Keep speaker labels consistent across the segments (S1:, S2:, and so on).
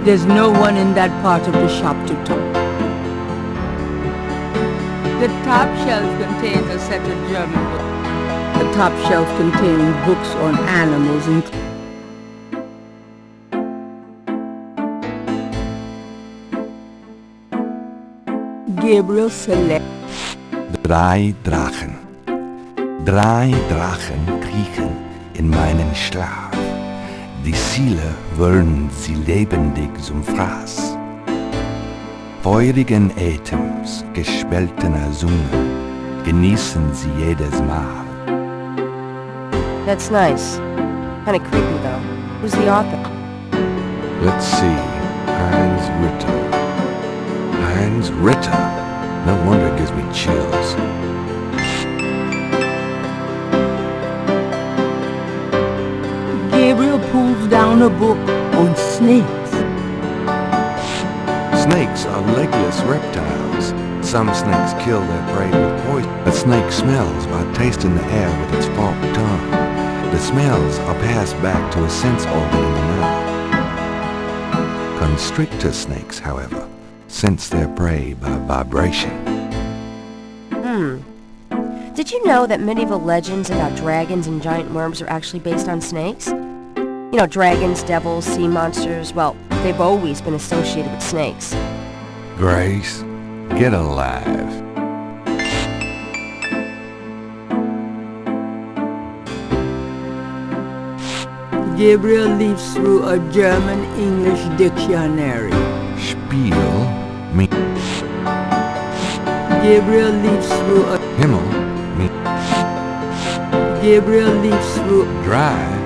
S1: There's no one in that part of the shop to talk. The top shelf contains a set of German books. The top shelf contains books on animals and Gabriel select.
S2: Drei Drachen. Drei Drachen kriechen in meinen Schlaf. Die Ziele wollen sie lebendig zum Fraß. Feurigen Atems, gespaltener Zunge, genießen sie jedes Mal.
S3: That's nice. Kinda creepy, though. Who's the author?
S2: Let's see. Heinz Ritter. Heinz Ritter. No wonder it gives me chills.
S1: Gabriel pulls down a book on snakes.
S2: Snakes are legless reptiles. Some snakes kill their prey with poison. A snake smells by tasting the air with its forked tongue. The smells are passed back to a sense organ in the mouth. Constrictor snakes, however, sense their prey by vibration.
S3: Did you know that medieval legends about dragons and giant worms are actually based on snakes? You know, dragons, devils, sea monsters, well, they've always been associated with snakes.
S2: Grace, get alive.
S1: Gabriel leafs through a German-English dictionary.
S2: Spiel means
S1: Gabriel leafs through a
S2: Himmel means
S1: Gabriel leafs through
S2: dry.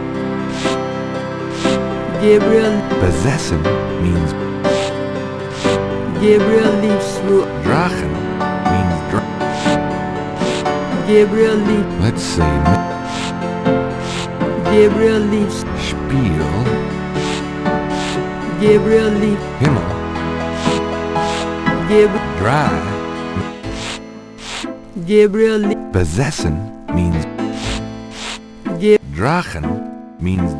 S1: Gabriel
S2: Besessen means
S1: Gabriel leafs through
S2: Drachen means
S1: Gabriel leaf
S2: Let's say
S1: Gabriel leafs
S2: Spiel
S1: Gabriel leaf
S2: Himmel
S1: Gabriel
S2: dry.
S1: Gabriel leaf
S2: Besessen means Drachen means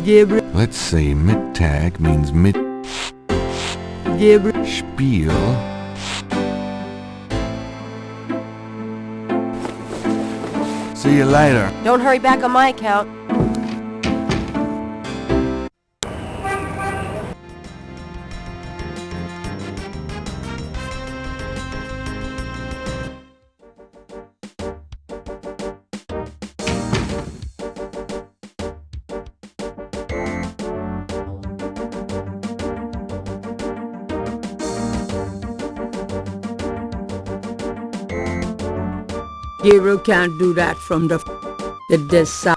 S1: Gabriel
S2: Let's say Mittag means
S1: Gabriel
S2: Spiel. See you later.
S3: Don't hurry back on my account.
S1: Gabriel can't do that from the side.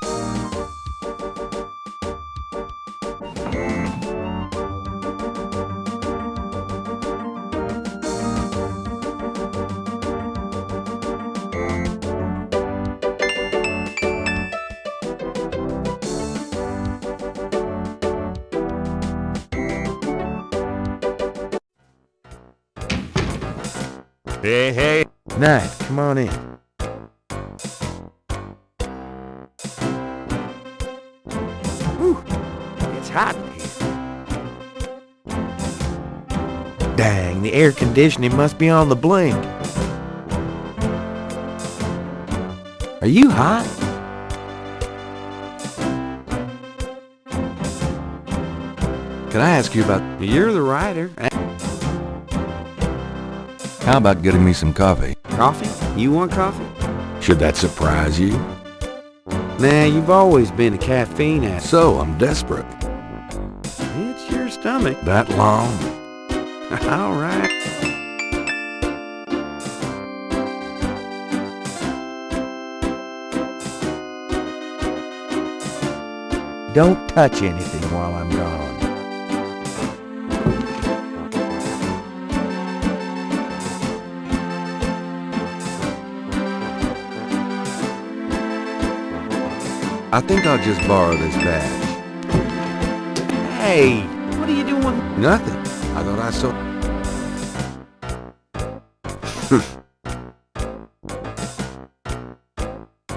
S2: Hey. Knight, come on in.
S4: It's hot in here. Dang, the air conditioning must be on the blink. Are you hot?
S2: Can I ask you about...
S4: You're the writer.
S2: How about getting me some coffee?
S4: Coffee? You want coffee?
S2: Should that surprise you?
S4: Nah, you've always been a caffeine addict.
S2: So, I'm desperate.
S4: It's your stomach.
S2: That long?
S4: All right. Don't touch anything while I'm gone.
S2: I think I'll just borrow this badge.
S4: Hey, what are you doing?
S2: Nothing. I thought I saw...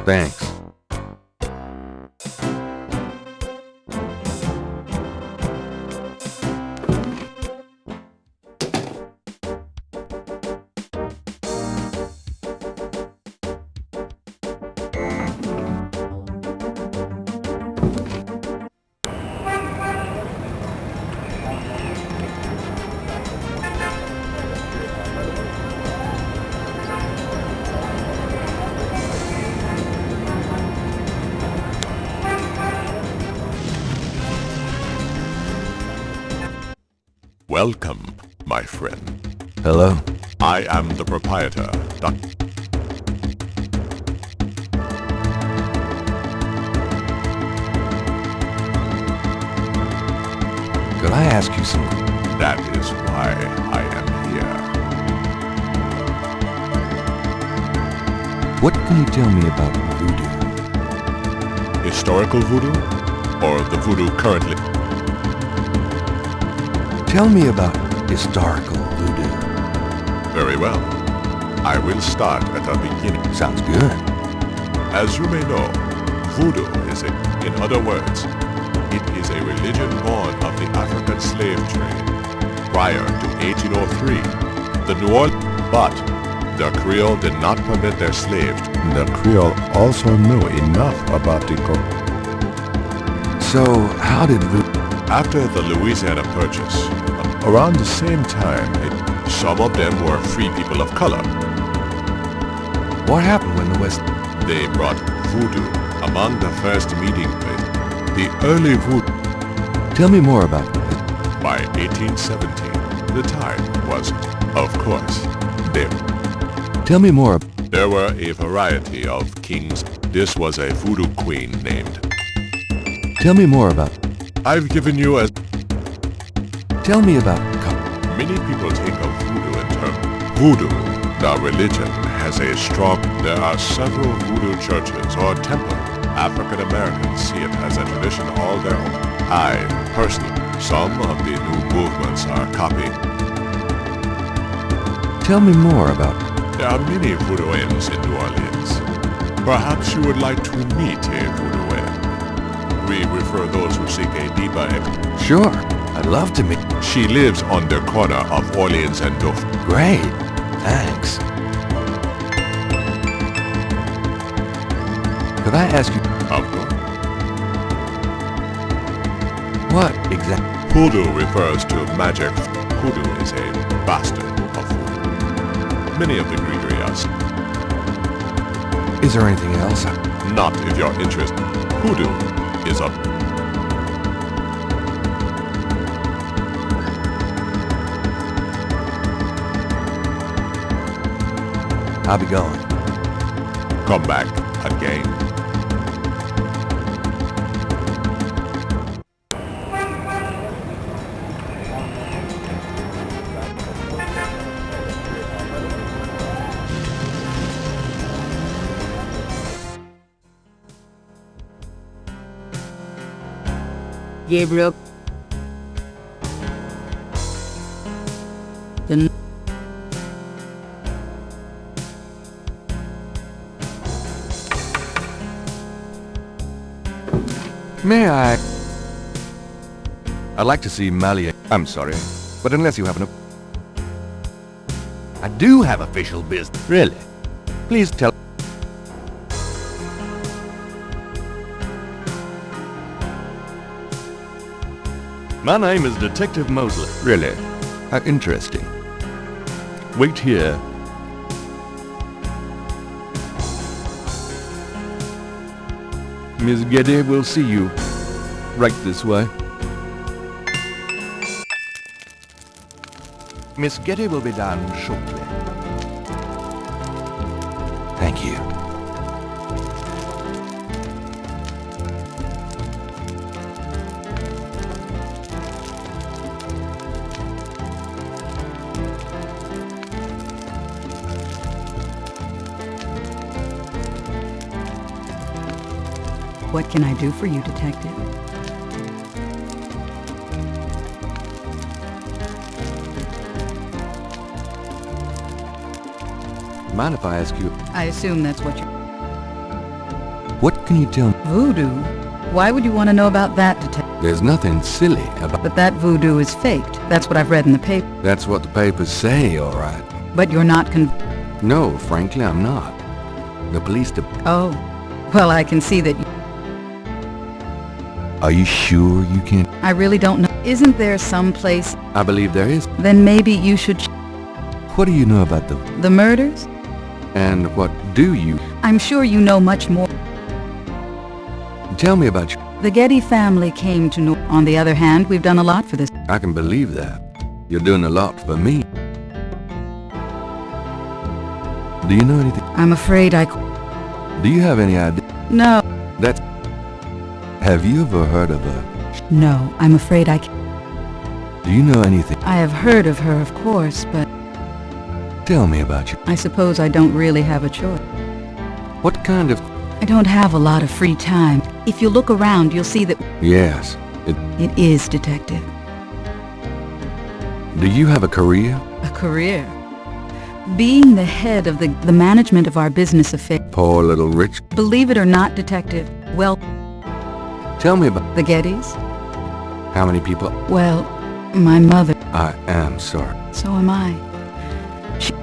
S2: Thanks.
S5: Welcome, my friend.
S2: Hello?
S5: I am the proprietor,
S2: Could I ask you something?
S5: That is why I am here.
S2: What can you tell me about voodoo?
S5: Historical voodoo? Or the voodoo currently?
S2: Tell me about historical voodoo.
S5: Very well. I will start at the beginning.
S2: Sounds good.
S5: As you may know, voodoo is in other words, it is a religion born of the African slave trade. Prior to 1803, the New Orleans, but the Creole did not permit their slaves.
S6: The Creole also knew enough about the
S2: So, how did voodoo...
S5: After the Louisiana Purchase,
S6: around the same time,
S5: some of them were free people of color.
S2: What happened when the West...
S5: They brought voodoo among the first meeting place. The early voodoo.
S2: Tell me more about it.
S5: By 1817, the time was, of course, there.
S2: Tell me more.
S5: There were a variety of kings. This was a voodoo queen named.
S2: Tell me more about...
S5: I've given you a...
S2: Tell me about...
S5: Many people think of voodoo in terms. Voodoo, the religion, has a strong... There are several voodoo churches or temples. African Americans see it as a tradition all their own. I, personally, some of the new movements are copied.
S2: Tell me more about...
S5: There are many voodooians in New Orleans. Perhaps you would like to meet a voodooian. We refer those who seek a deeper...
S2: Sure, I'd love to meet...
S5: She lives on the corner of Orleans and Dauphin.
S2: Great, thanks. Could I ask you...
S5: Of course.
S2: What exactly...
S5: Hoodoo refers to magic. Hoodoo is a bastard of voodoo. Many of the Greek areas.
S2: Is there anything else?
S5: Not if you're interested. Hoodoo is a...
S2: I'll be going.
S5: Come back again.
S1: Gabriel. The
S2: May I... I'd like to see Malia... I'm sorry, but unless you have an... I do have official business. Really? Please tell... My name is Detective Mosley. Really? How interesting. Wait here. Miss Getty will see you. Right this way. Miss Getty will be down shortly. Thank you.
S1: What can I do for you, Detective?
S2: Mind if I ask you...
S1: I assume that's what you...
S2: What can you tell me?
S1: Voodoo? Why would you want to know about that, Detective?
S2: There's nothing silly about...
S1: But that voodoo is faked. That's what I've read in the paper.
S2: That's what the papers say, all right.
S1: But you're not
S2: No, frankly, I'm not. The police...
S1: Oh. Well, I can see that you...
S2: Are you sure you can't...
S1: I really don't know. Isn't there some place...
S2: I believe there is.
S1: Then maybe you should...
S2: What do you know about
S1: The murders?
S2: And what do you...
S1: I'm sure you know much more.
S2: Tell me about you.
S1: The Getty family came to New... On the other hand, we've done a lot for this.
S2: I can believe that. You're doing a lot for me. Do you know anything?
S1: I'm afraid
S2: Do you have any idea?
S1: No.
S2: That's... Have you ever heard of her?
S1: No, I'm afraid I can't.
S2: Do you know anything?
S1: I have heard of her, of course, but
S2: Tell me about you.
S1: I suppose I don't really have a choice.
S2: What kind of...
S1: I don't have a lot of free time. If you look around, you'll see that
S2: Yes.
S1: it is detective.
S2: Do you have a career?
S1: A career. Being the head of the management of our business affairs.
S2: Poor little rich...
S1: Believe it or not, detective, well,
S2: Tell me about...
S1: the Gettys?
S2: How many people...
S1: Well, my mother.
S2: I am sorry.
S1: So am I.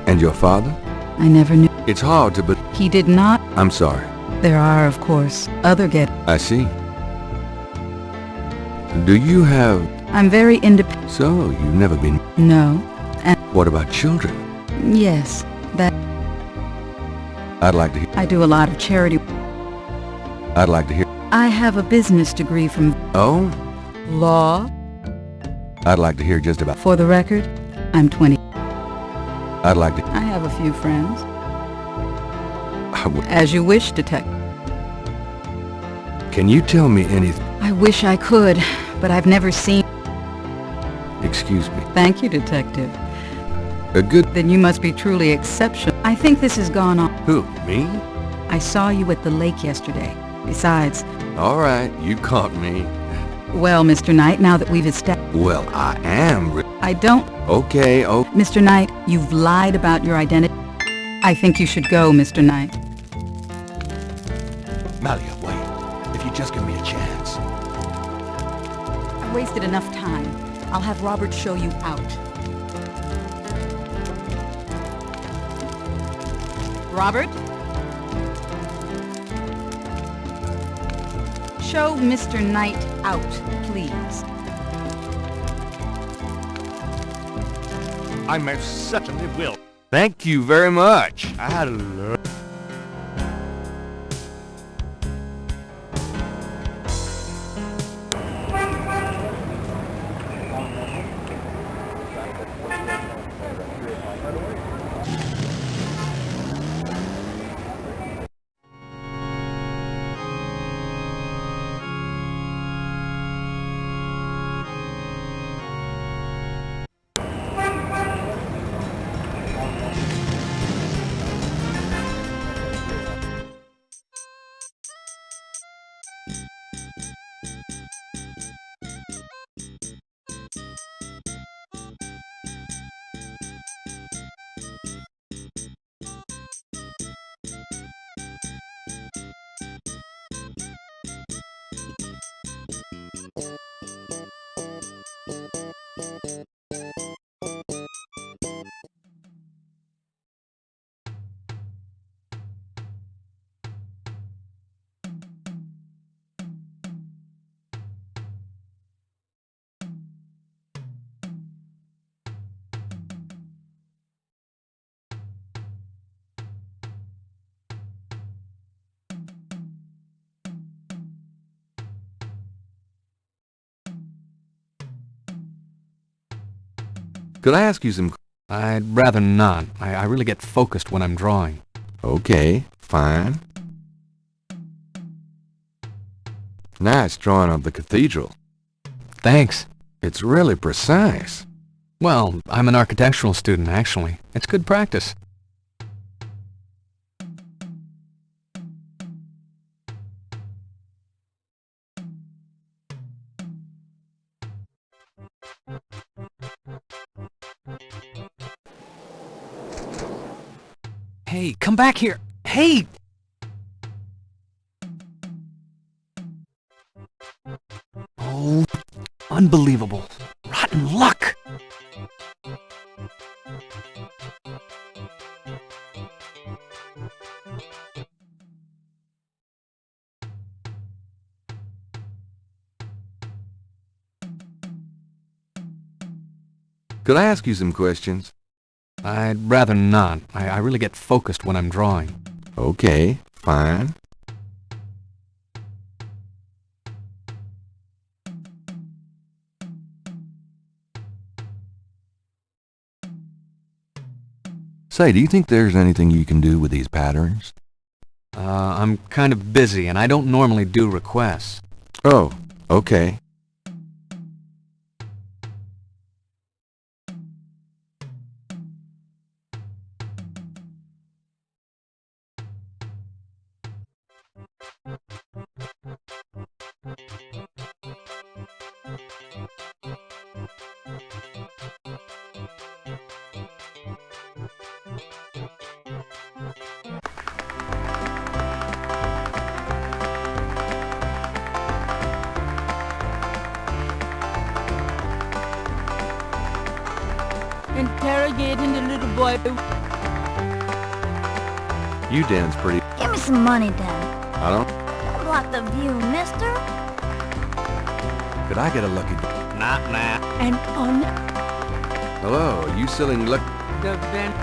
S2: And your father?
S1: I never knew.
S2: It's hard to... But
S1: He did not.
S2: I'm sorry.
S1: There are, of course, other Gettys.
S2: I see. Do you have...
S1: I'm very independent.
S2: So, you've never been...
S1: No.
S2: What about children?
S1: Yes, that
S2: I'd like to hear...
S1: I do a lot of charity.
S2: I'd like to hear...
S1: I have a business degree from
S2: Oh?
S1: law.
S2: I'd like to hear just about...
S1: For the record, I'm 20.
S2: I'd like to...
S1: I have a few friends.
S2: I would...
S1: As you wish, detective.
S2: Can you tell me anything?
S1: I wish I could, but I've never seen...
S2: Excuse me.
S1: Thank you, detective.
S2: A good...
S1: Then you must be truly exceptional. I think this has gone on.
S2: Who? Me?
S1: I saw you at the lake yesterday. Besides,
S2: All right, you caught me.
S1: well, Mr. Knight, now that we've established...
S2: Well, I am...
S1: I don't...
S2: Okay, oh...
S1: Mr. Knight, you've lied about your identity. I think you should go, Mr. Knight.
S7: Malia, wait. If you just give me a chance.
S1: I've wasted enough time. I'll have Robert show you out. Robert? Show Mr. Knight out, please.
S7: I most certainly will.
S2: Thank you very much. I had a lot... Could I ask you some...
S8: I'd rather not. I really get focused when I'm drawing.
S2: Okay, fine. Nice drawing of the cathedral.
S8: Thanks.
S2: It's really precise.
S8: Well, I'm an architectural student, actually. It's good practice. Hey, come back here! Hey! Oh, unbelievable. Rotten luck!
S2: Could I ask you some questions?
S8: I'd rather not. I really get focused when I'm drawing.
S2: Okay, fine. Say, do you think there's anything you can do with these patterns?
S8: I'm kind of busy, and I don't normally do requests.
S2: Oh, okay.
S1: Interrogating the little boy.
S2: You dance pretty...
S9: Give me some money then.
S2: I don't...
S9: Don't block the view, mister.
S2: Could I get a lucky...
S8: Nah.
S1: And on
S2: Hello, are you selling luck...
S1: the vent.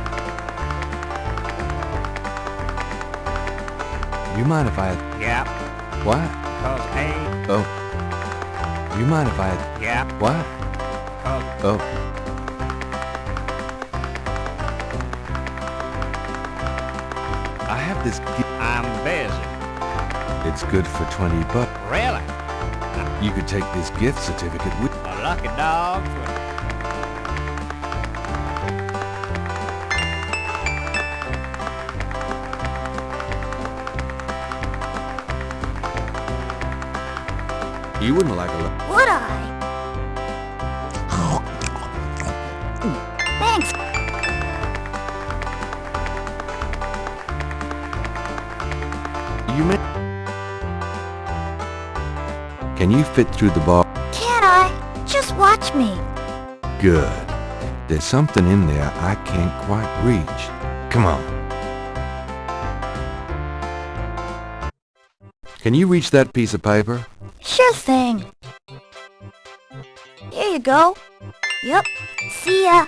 S2: You mind if I...
S8: Yeah,
S2: What?
S8: 'cause A,
S2: Oh. You mind if I...
S8: yeah,
S2: What?
S8: 'cause
S2: Oh. I have this gift.
S8: I'm busy.
S2: It's good for 20 bucks.
S8: Really?
S2: You could take this gift certificate with...
S8: A lucky dog for...
S2: You wouldn't like a look.
S9: Would I? Thanks.
S2: You may... Can you fit through the bar?
S9: Can I? Just watch me.
S2: Good. There's something in there I can't quite reach. Come on. Can you reach that piece of paper?
S9: Sure thing. Here you go. Yep. See ya.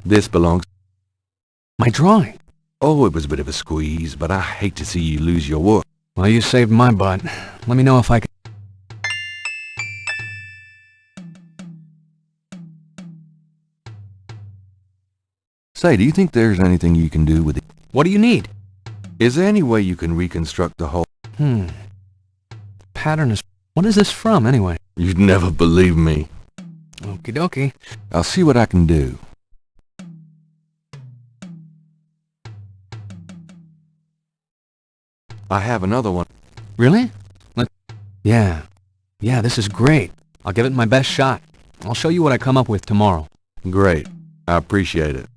S2: This belongs...
S8: My drawing.
S2: Oh, it was a bit of a squeeze, but I hate to see you lose your work.
S8: Well, you saved my butt. Let me know if I can...
S2: Say, do you think there's anything you can do with it?
S8: What do you need?
S2: Is there any way you can reconstruct the whole...
S8: Pattern is... What is this from, anyway?
S2: You'd never believe me.
S8: Okie dokie.
S2: I'll see what I can do. I have another one.
S8: Really? Yeah, this is great. I'll give it my best shot. I'll show you what I come up with tomorrow.
S2: Great. I appreciate it.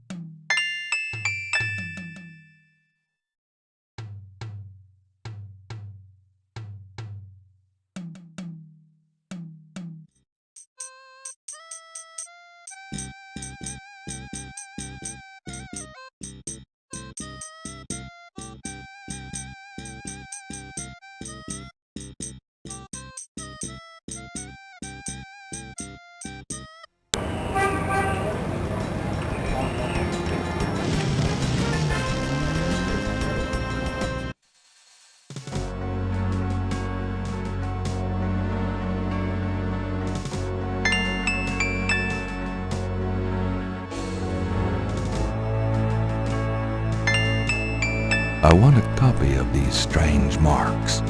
S2: I want a copy of these strange marks.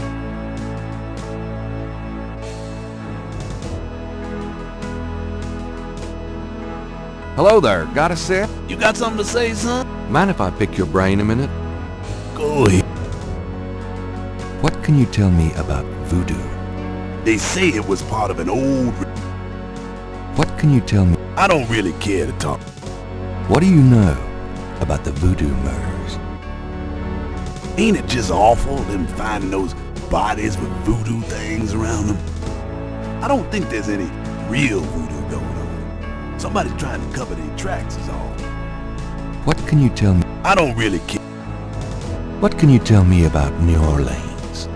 S2: Hello there, got a sec?
S7: You got something to say, son?
S2: Mind if I pick your brain a minute?
S7: Go ahead.
S2: What can you tell me about voodoo?
S7: They say it was part of an old...
S2: What can you tell me?
S7: I don't really care to talk.
S2: What do you know about the voodoo murders?
S7: Ain't it just awful, them finding those bodies with voodoo things around them? I don't think there's any real voodoo going on. Somebody's trying to cover their tracks is all.
S2: What can you tell me?
S7: I don't really care.
S2: What can you tell me about New Orleans?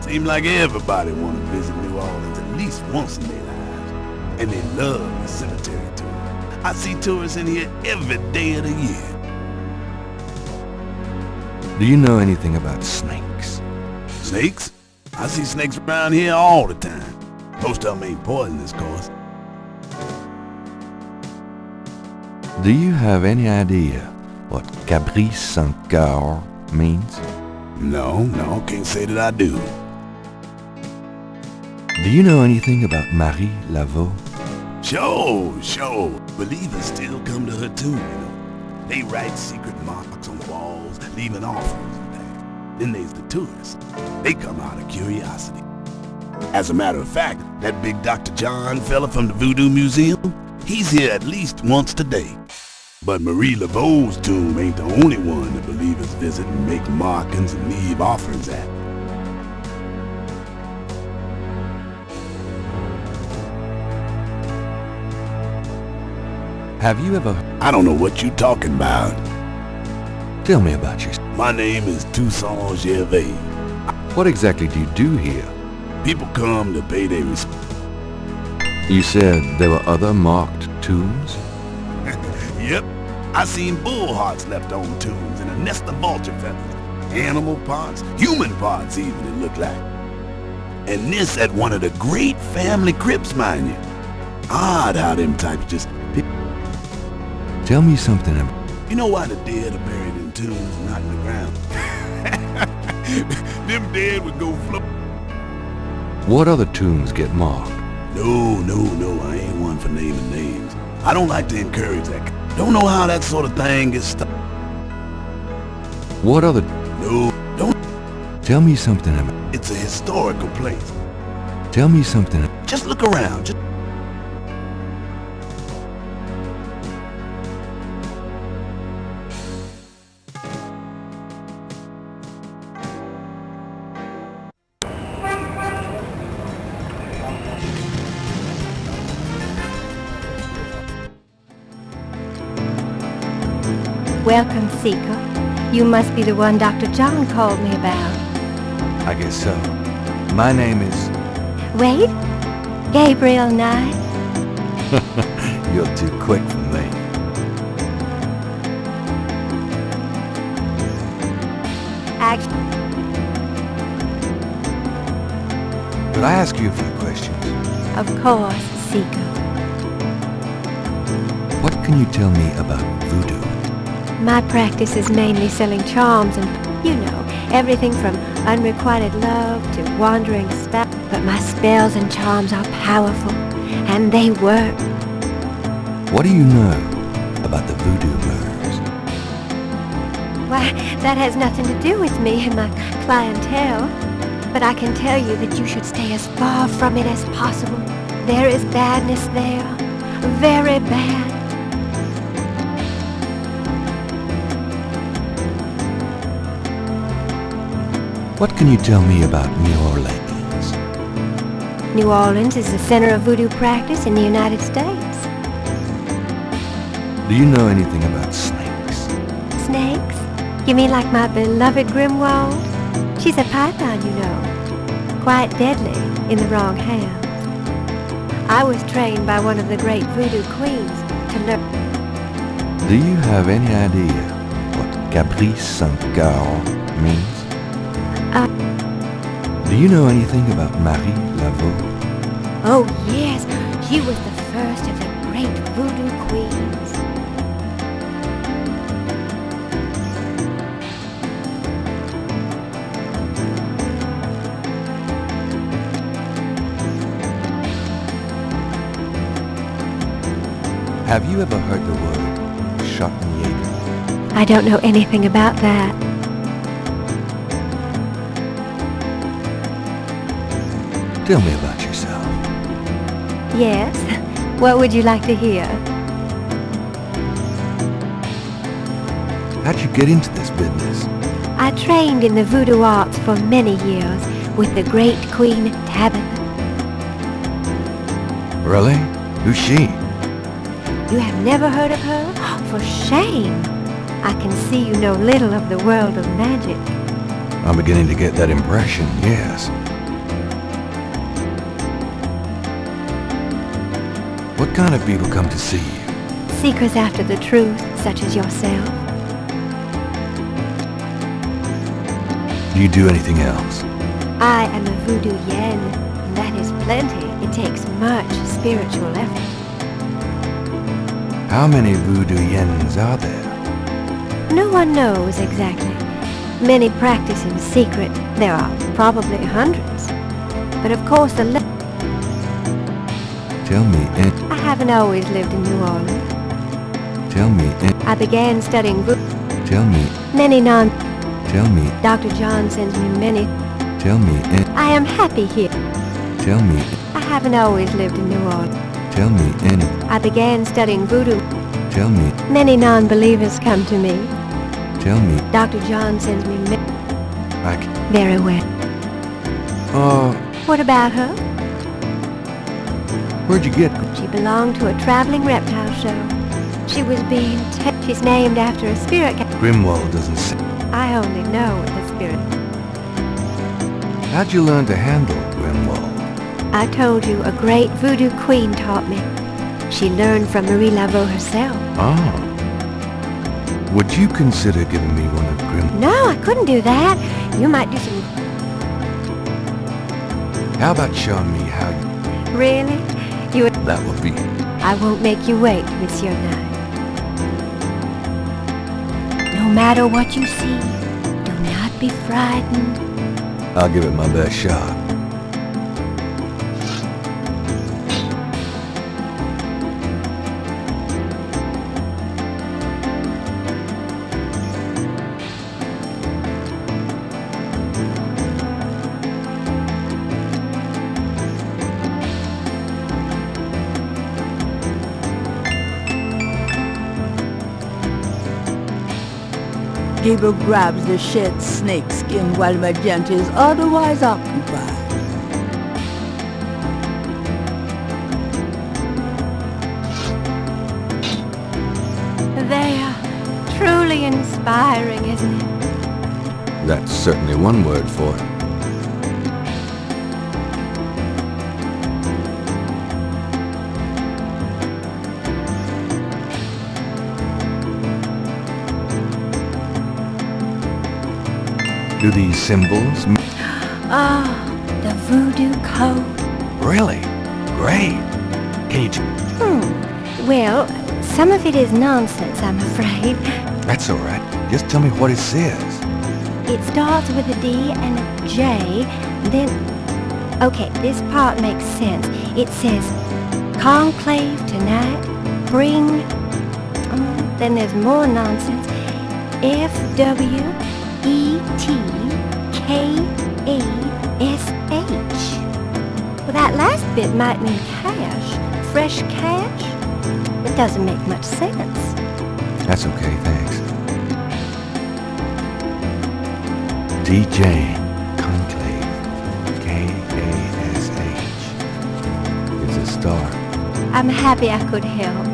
S7: Seems like everybody want to visit New Orleans at least once in their lives. And they love the cemetery tour. I see tourists in here every day of the year.
S2: Do you know anything about snakes?
S7: Snakes? I see snakes around here all the time. Most of them ain't poisonous, of course.
S2: Do you have any idea what Caprice sans cœur means?
S7: No, can't say that I do.
S2: Do you know anything about Marie Laveau?
S7: Sure. Believers still come to her tomb, you know. They write secret marks on the walls, leaving offerings and things. Then there's the tourists. They come out of curiosity. As a matter of fact, that big Dr. John fella from the Voodoo Museum, he's here at least once today. But Marie Laveau's tomb ain't the only one that believers visit and make markings and leave offerings at.
S2: Have you ever...
S7: I don't know what you talking about.
S2: Tell me about yourself.
S7: My name is Toussaint Gervais.
S2: What exactly do you do here?
S7: People come to pay their respect.
S2: You said there were other marked tombs?
S7: Yep. I seen bull hearts left on tombs and a nest of vulture feathers. Animal parts, human parts even, it looked like. And this at one of the great family crypts, mind you. Odd how them types just pick.
S2: Tell me something.
S7: You know why the dead are buried in tombs and not in the ground? Them dead would go float.
S2: What other tombs get marked?
S7: No, I ain't one for naming names. I don't like to encourage that. Don't know how that sort of thing gets started.
S2: What other...
S7: No, don't...
S2: Tell me something.
S7: It's a historical place.
S2: Tell me something.
S7: Just look around.
S10: Welcome, Seeker. You must be the one Dr. John called me about.
S2: I guess so. My name is...
S10: Wait? Gabriel Knight?
S2: You're too quick for me.
S10: Actually...
S2: Could I ask you a few questions?
S10: Of course, Seeker.
S2: What can you tell me about voodoo?
S10: My practice is mainly selling charms and, you know, everything from unrequited love to wandering spells. But my spells and charms are powerful, and they work.
S2: What do you know about the voodoo murders?
S10: Why, that has nothing to do with me and my clientele. But I can tell you that you should stay as far from it as possible. There is badness there. Very bad.
S2: What can you tell me about New Orleans?
S10: New Orleans is the center of voodoo practice in the United States.
S2: Do you know anything about snakes?
S10: Snakes? You mean like my beloved Grimwald? She's a python, you know. Quite deadly in the wrong hands. I was trained by one of the great voodoo queens to learn.
S2: Do you have any idea what Caprice sans cœur means? Do you know anything about Marie Laveau?
S10: Oh yes, she was the first of the great voodoo queens.
S2: Have you ever heard the word Schottenjäger?
S10: I don't know anything about that.
S2: Tell me about yourself.
S10: Yes? What would you like to hear?
S2: How'd you get into this business?
S10: I trained in the voodoo arts for many years with the great Queen Tabitha.
S2: Really? Who's she?
S10: You have never heard of her? For shame! I can see you know little of the world of magic.
S2: I'm beginning to get that impression, yes. What kind of people come to see you?
S10: Seekers after the truth, such as yourself.
S2: Do you do anything else?
S10: I am a voodoo yen, and that is plenty. It takes much spiritual effort.
S2: How many voodoo yens are there?
S10: No one knows exactly. Many practice in secret. There are probably hundreds. But of course
S2: Tell me,
S10: I haven't always lived in New Orleans.
S2: tell me,
S10: I began studying voodoo.
S2: tell me,
S10: Many
S2: tell me,
S10: Dr. John sends me many.
S2: tell me,
S10: I am happy here.
S2: tell me,
S10: I haven't always lived in New Orleans.
S2: tell me,
S10: I began studying voodoo.
S2: tell me,
S10: Many non-believers come to me.
S2: tell me,
S10: Dr. John sends me
S2: like,
S10: very well. What about her?
S2: where'd you get?
S10: She belonged to a traveling reptile show. She was being she's named after a spirit
S2: Grimwald doesn't say.
S10: I only know what the spirit.
S2: How'd you learn to handle Grimwald?
S10: I told you a great voodoo queen taught me. She learned from Marie Laveau herself.
S2: Ah. Would you consider giving me one of Grim?
S10: No, I couldn't do that. You might do some...
S2: How about showing me how you...
S10: Really? You would...
S2: That would be...
S10: I won't make you wait, Monsieur Knight. No matter what you see, do not be frightened.
S2: I'll give it my best shot.
S1: Gabriel grabs the shed snake skin while Magenta is otherwise occupied.
S10: They are truly inspiring, isn't it?
S2: That's certainly one word for it. Do these symbols...
S10: Ah, the voodoo code.
S2: Really? Great. Can you...
S10: Well, some of it is nonsense, I'm afraid.
S2: That's all right. Just tell me what it says.
S10: It starts with a D and a J, then... Okay, this part makes sense. It says, conclave tonight, bring... then there's more nonsense. F-W-E-T-K-A-S-H. Well, that last bit might mean cash. Fresh cash? It doesn't make much sense.
S2: That's okay, thanks. DJ Conclave. K-A-S-H. It's a star.
S10: I'm happy I could help.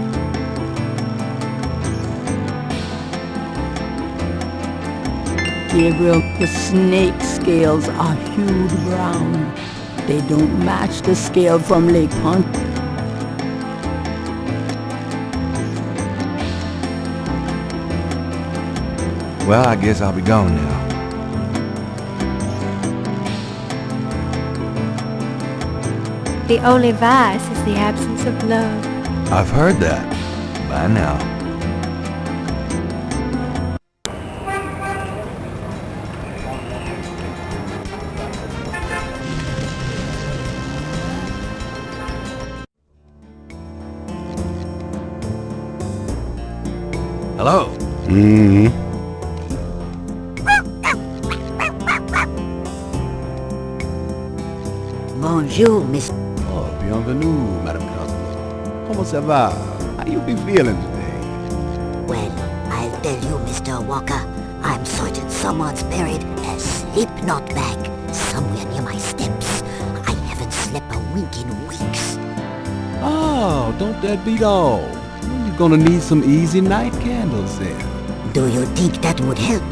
S1: Gabriel, the snake scales are hued brown. They don't match the scale from Lake Pont.
S2: Well, I guess I'll be gone now.
S10: The only vice is the absence of love.
S2: I've heard that. Bye now. Hello.
S11: Bonjour, Miss.
S7: Oh, bienvenue, Madame Cosmo. Comment ça va? How you be feeling today?
S11: Well, I'll tell you, Mr. Walker, I'm certain someone's buried a slip-knot bag somewhere near my steps. I haven't slept a wink in weeks.
S7: Oh, don't that beat all? You're gonna need some easy night candles then.
S11: Do you think that would help?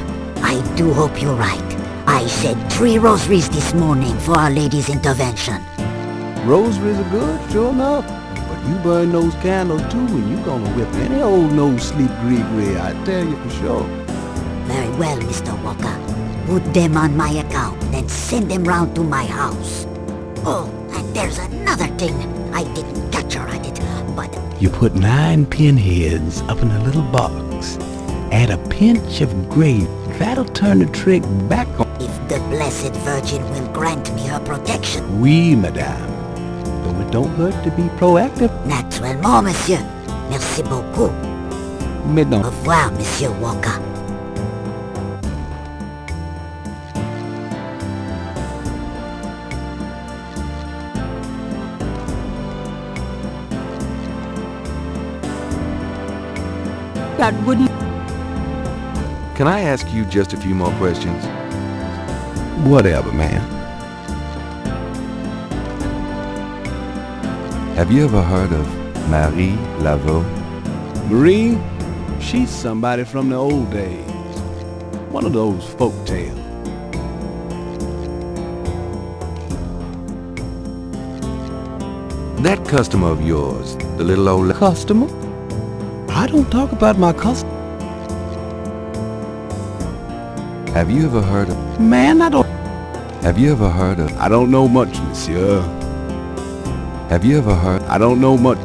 S11: I do hope you're right. I said 3 rosaries this morning for Our Lady's intervention.
S7: Rosaries are good, sure enough. But you burn those candles too and you gonna whip any old no-sleep Gregory, I tell you for sure.
S11: Very well, Mr. Walker. Put them on my account, then send them round to my house. Oh, and there's another thing. I didn't catch her at it, but...
S7: You put 9 pinheads up in a little box. Add a pinch of grape. That'll turn the trick back on.
S11: If the Blessed Virgin will grant me her protection.
S7: Oui, madame. Though it don't hurt to be proactive.
S11: Naturellement, monsieur. Merci beaucoup.
S7: Mais non.
S11: Au revoir, Monsieur Walker.
S1: That wouldn't...
S2: Can I ask you just a few more questions?
S7: Whatever, man.
S2: Have you ever heard of Marie Laveau?
S7: Marie? She's somebody from the old days. One of those folk tales.
S2: That customer of yours, the little old...
S7: Customer? I don't talk about my customer.
S2: Have you ever heard of...
S7: Man, I don't...
S2: Have you ever heard of...
S7: I don't know much, monsieur.
S2: Have you ever heard...
S7: I don't know much.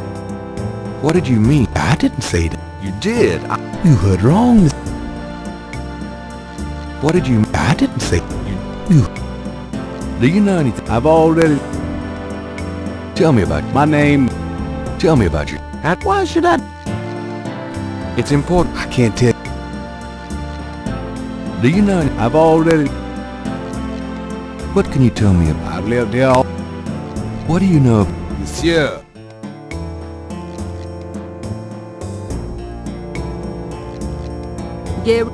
S2: What did you mean?
S7: I didn't say that.
S2: You did.
S7: You heard wrong.
S2: What did you...
S7: I didn't say... You...
S2: Do you know anything?
S7: I've already...
S2: Tell me about...
S7: My name...
S2: Tell me about your...
S7: Why should I...
S2: It's important.
S7: I can't tell.
S2: Do you know...
S7: I've already...
S2: What can you tell me about...
S7: I've lived here all...
S2: What do you know...
S7: Monsieur.
S1: Gabriel.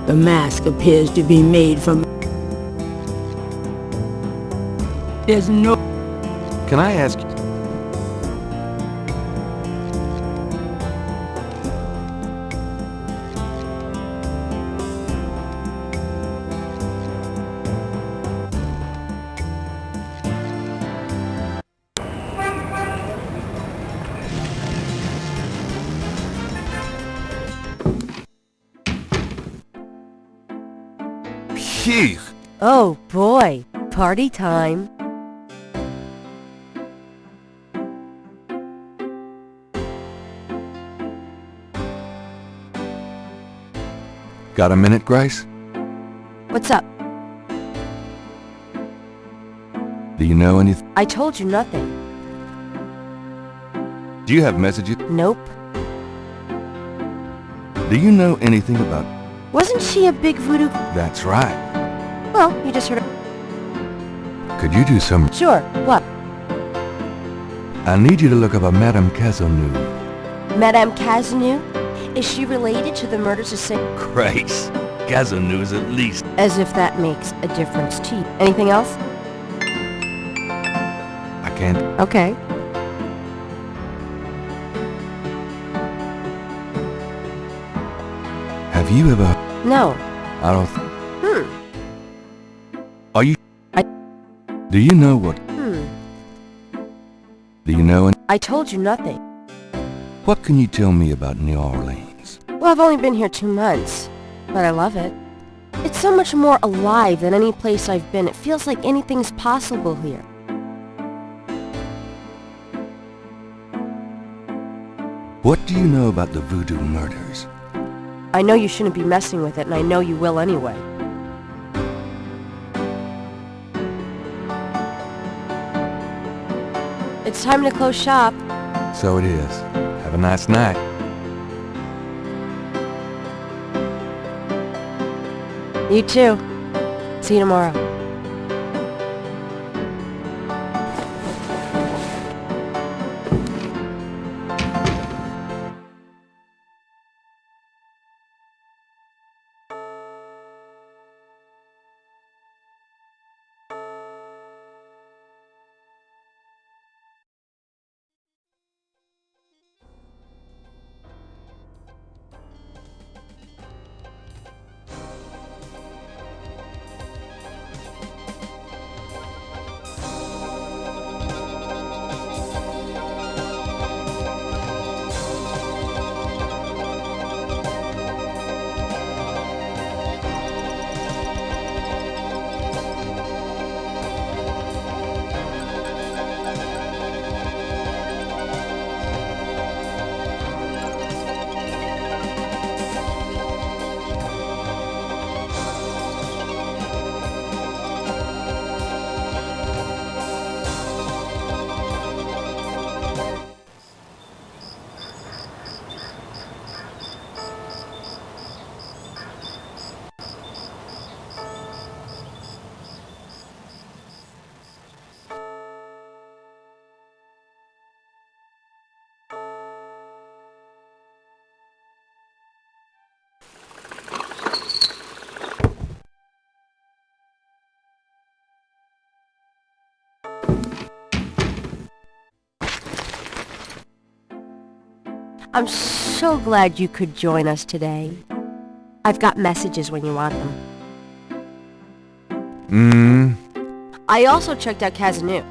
S1: The mask appears to be made from... There's no...
S2: Can I ask you... Phew!
S3: Oh boy, party time.
S2: Got a minute, Grace?
S3: What's up?
S2: Do you know anything?
S3: I told you nothing.
S2: Do you have messages?
S3: Nope.
S2: Do you know anything about...
S3: Wasn't she a big voodoo?
S2: That's right.
S3: Well, you just heard her.
S2: Could you do some...
S3: Sure, what?
S2: I need you to look up a Madame Cazeneuve.
S3: Madame Cazeneuve? Is she related to the murders of St.
S2: Grace, Cazeneuve is at least...
S3: As if that makes a difference to you. Anything else?
S2: I can't...
S3: Okay.
S2: Have you ever...
S3: No.
S2: I don't... Are you... Do you know what... Do you know...
S3: I told you nothing.
S2: What can you tell me about New Orleans?
S3: Well, I've only been here 2 months, but I love it. It's so much more alive than any place I've been. It feels like anything's possible here.
S2: What do you know about the voodoo murders?
S3: I know you shouldn't be messing with it, and I know you will anyway. It's time to close shop.
S2: So it is. Have a nice night.
S3: You too. See you tomorrow. I'm so glad you could join us today. I've got messages when you want them. I also checked out Kazanu.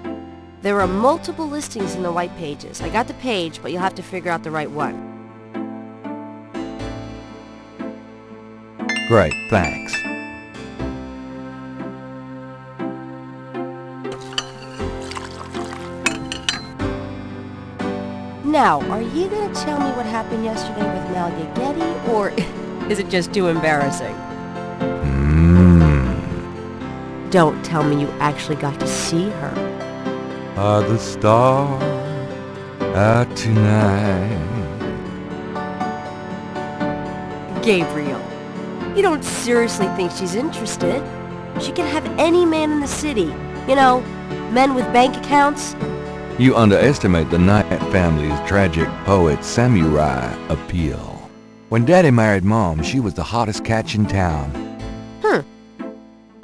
S3: There are multiple listings in the white pages. I got the page, but you'll have to figure out the right one.
S2: Great, thanks.
S3: Now, are you gonna tell me what happened yesterday with Malia Getty, or is it just too embarrassing? Don't tell me you actually got to see her.
S2: Are the stars out tonight?
S3: Gabriel, you don't seriously think she's interested? She can have any man in the city. You know, men with bank accounts.
S2: You underestimate the Knight family's tragic poet samurai appeal. When Daddy married Mom, she was the hottest catch in town.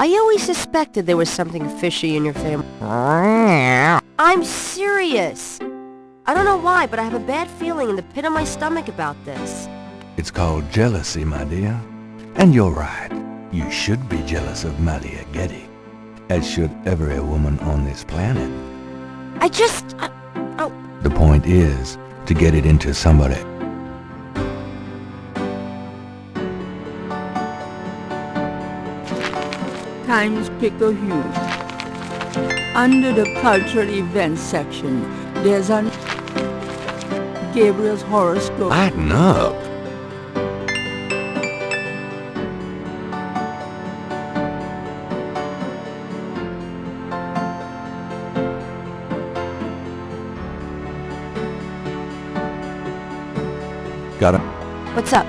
S3: I always suspected there was something fishy in your family. I'm serious. I don't know why, but I have a bad feeling in the pit of my stomach about this.
S2: It's called jealousy, my dear. And you're right. You should be jealous of Malia Getty, as should every woman on this planet. The point is to get it into somebody.
S1: Times Picker Hughes. Under the cultural events section, there's an Gabriel's horoscope.
S2: Lighten up. Got it.
S3: What's up?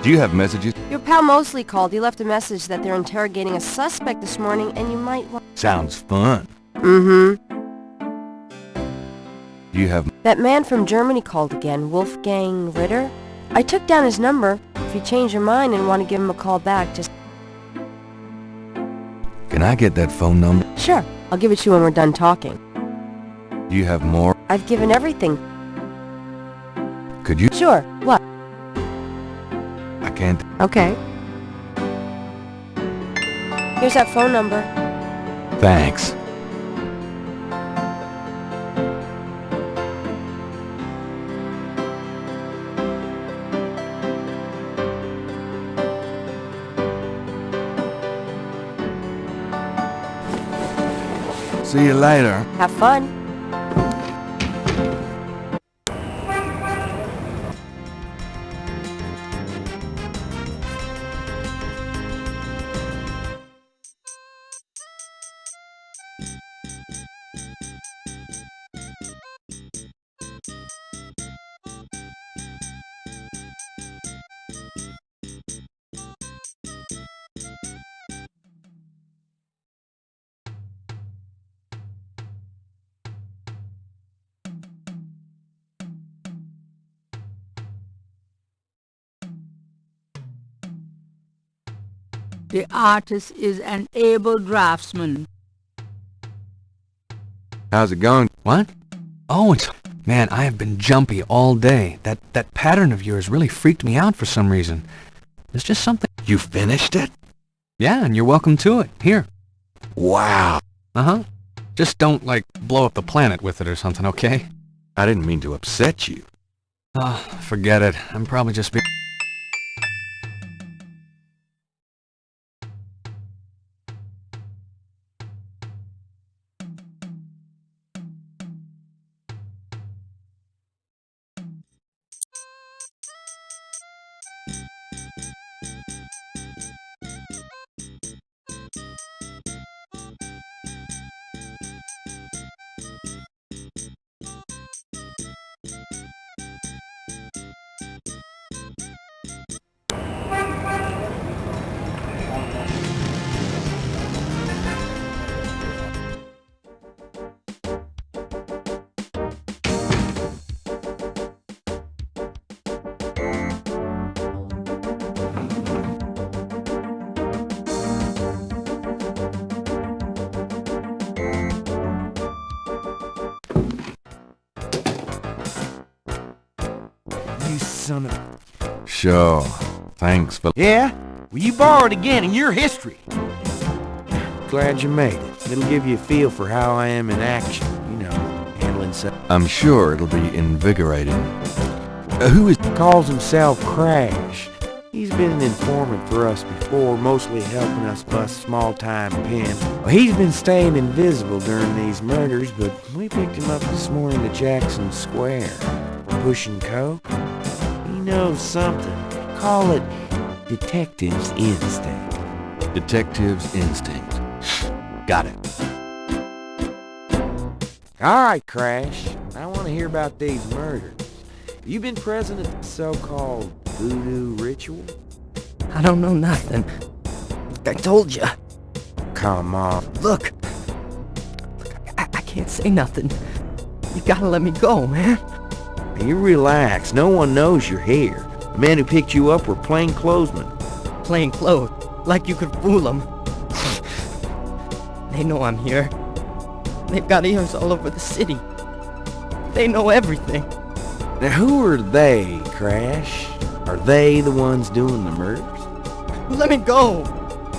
S2: Do you have messages?
S3: Your pal Mosley called. He left a message that they're interrogating a suspect this morning, and you might want...
S2: Sounds fun.
S3: Do
S2: You have...
S3: That man from Germany called again, Wolfgang Ritter. I took down his number. If you change your mind and want to give him a call back, just...
S2: Can I get that phone number?
S3: Sure. I'll give it to you when we're done talking.
S2: Do you have more?
S3: I've given everything.
S2: Could you...
S3: Sure. What?
S2: I can't...
S3: Okay. Here's that phone number.
S2: Thanks. See you later.
S3: Have fun.
S1: The artist is an able draftsman.
S2: How's it going?
S8: What? Oh, it's... Man, I have been jumpy all day. That pattern of yours really freaked me out for some reason. There's just something...
S2: You finished it?
S8: Yeah, and you're welcome to it. Here.
S2: Wow.
S8: Uh-huh. Just don't, like, blow up the planet with it or something, okay?
S2: I didn't mean to upset you.
S8: Forget it. I'm probably just being...
S4: son of...
S2: Sure. Thanks for...
S4: Yeah? Well, you borrowed again in your history. Glad you made it. It'll give you a feel for how I am in action. You know, handling stuff.
S2: I'm sure it'll be invigorating. Who is...
S4: Calls himself Crash. He's been an informant for us before, mostly helping us bust small-time pins. Well, he's been staying invisible during these murders, but we picked him up this morning at Jackson Square. Pushing coke. He knows something. Call it detective's instinct.
S2: Detective's instinct. Got it.
S4: All right, Crash. I want to hear about these murders. You been present at the so-called voodoo ritual?
S1: I don't know nothing. I told you.
S4: Come on.
S1: Look, I can't say nothing. You gotta let me go, man.
S4: You relax. No one knows you're here. The men who picked you up were plainclothesmen.
S1: Plain clothes, like you could fool them. They know I'm here. They've got ears all over the city. They know everything.
S4: Now who are they, Crash? Are they the ones doing the murders?
S1: Let me go.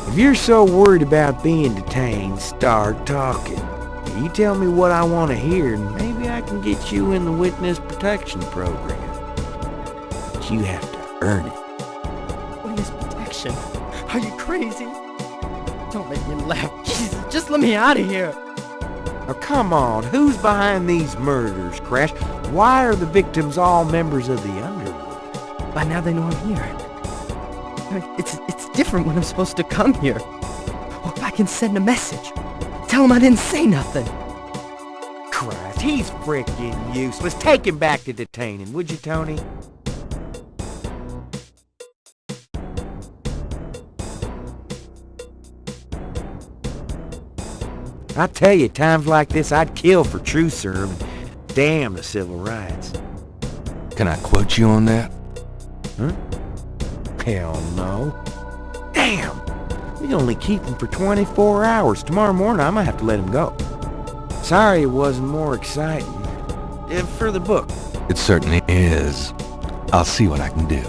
S4: If you're so worried about being detained, start talking. You tell me what I want to hear, and maybe I can get you in the witness protection program. But you have to earn it.
S1: Witness protection? Are you crazy? Don't make me laugh. Jesus, just let me out of here.
S4: Now come on, who's behind these murders, Crash? Why are the victims all members of the underworld?
S1: By now they know I'm here. It's different when I'm supposed to come here. Or if I can send a message. Tell him I didn't say nothing.
S4: Christ, he's frickin' useless. Take him back to detaining, would you, Tony? I tell you, times like this, I'd kill for truth serum. Damn the civil rights.
S2: Can I quote you on that?
S4: Huh? Hell no. Damn! We only keep him for 24 hours. Tomorrow morning, I might have to let him go. Sorry it wasn't more exciting. For the book.
S2: It certainly is. I'll see what I can do.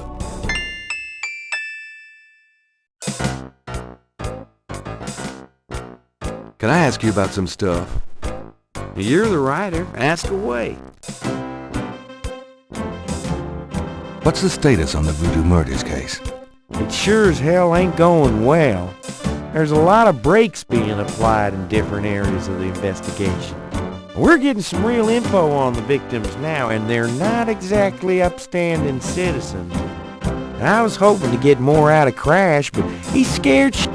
S2: Can I ask you about some stuff?
S4: You're the writer. Ask away.
S2: What's the status on the voodoo murders case?
S4: It sure as hell ain't going well. There's a lot of brakes being applied in different areas of the investigation. We're getting some real info on the victims now, and they're not exactly upstanding citizens. And I was hoping to get more out of Crash, but he's scared sh**.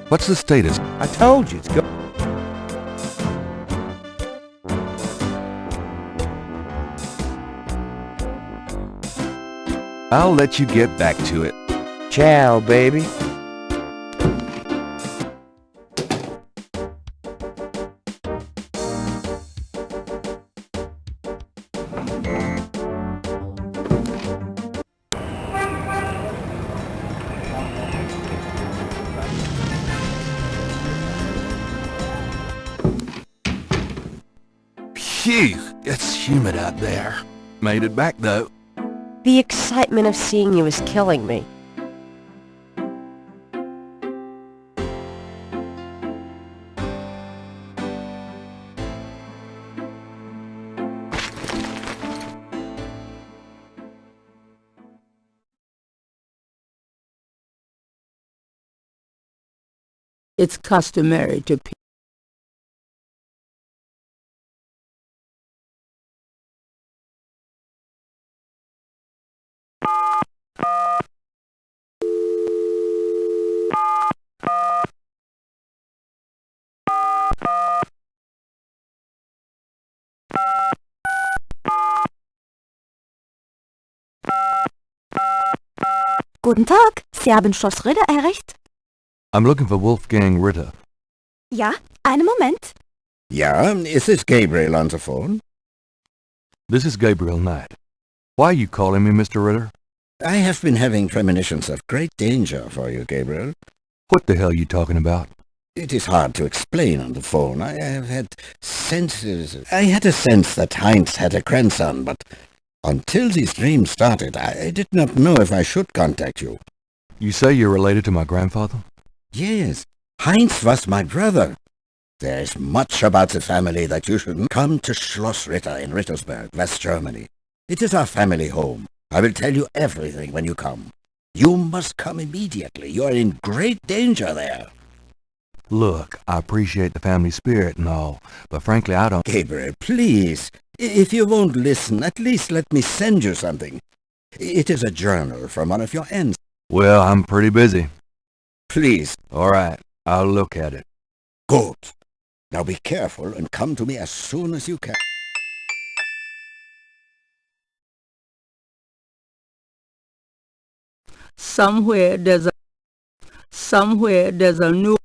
S2: What's the status?
S4: I told you, it's go.
S2: I'll let you get back to it.
S4: Ciao, baby.
S2: Phew, it's humid out there. Made it back though.
S3: The excitement of seeing you is killing me.
S1: It's customary to
S9: Guten Tag, Sie haben Schloss Ritter erreicht?
S2: I'm looking for Wolfgang Ritter.
S9: Ja, einen Moment.
S12: Yeah, is this Gabriel on the phone?
S2: This is Gabriel Knight. Why are you calling me, Mr. Ritter?
S12: I have been having premonitions of great danger for you, Gabriel.
S2: What the hell are you talking about?
S12: It is hard to explain on the phone. I have had senses. I had a sense that Heinz had a grandson, but Until this dream started, I did not know if I should contact you.
S2: You say you're related to my grandfather?
S12: Yes, Heinz was my brother. There is much about the family that you should come to Schloss Ritter in Rittersberg, West Germany. It is our family home. I will tell you everything when you come. You must come immediately. You are in great danger there.
S2: Look, I appreciate the family spirit and all, but frankly I don't...
S12: Gabriel, please. If you won't listen, at least let me send you something. It is a journal from one of your aunts.
S2: Well, I'm pretty busy.
S12: Please.
S2: All right, I'll look at it.
S12: Good. Now be careful and come to me as soon as you can.
S13: Somewhere there's a new...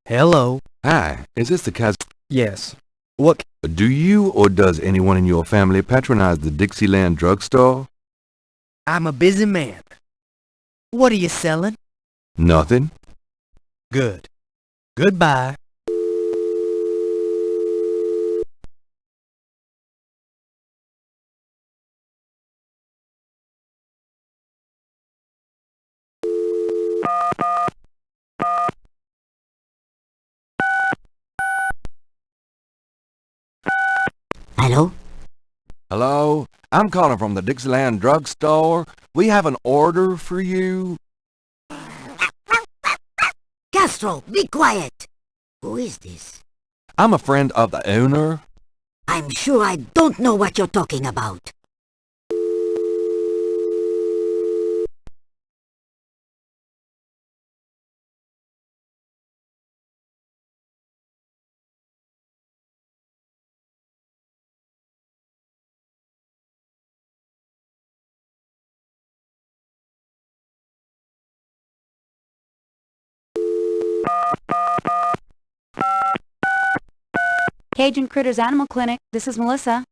S1: Hello.
S2: Hi, is this the Kaz...
S1: Yes. What?
S2: Do you or does anyone in your family patronize the Dixieland drugstore?
S1: I'm a busy man. What are you selling?
S2: Nothing.
S1: Good. Goodbye.
S11: Hello?
S2: Hello? I'm calling from the Dixieland drugstore. We have an order for you.
S11: Castro, be quiet! Who is this?
S2: I'm a friend of the owner.
S11: I'm sure I don't know what you're talking about.
S9: Cajun Critters Animal Clinic. This is Melissa.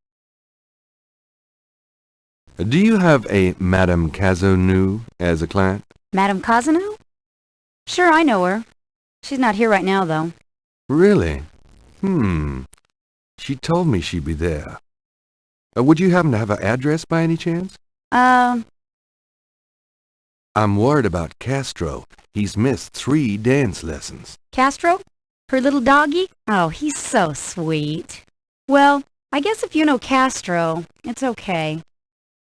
S2: Do you have a Madame Cazonou as a client?
S9: Madame Kazanu? Sure, I know her. She's not here right now, though.
S2: Really? She told me she'd be there. Would you happen to have her address by any chance? I'm worried about Castro. He's missed 3 dance lessons.
S9: Castro? Her little doggy? Oh, he's so sweet. Well, I guess if you know Castro, it's okay.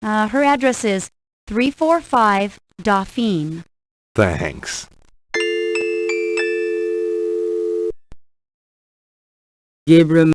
S9: Her address is 345 Dauphine.
S2: Thanks.
S13: Gabriel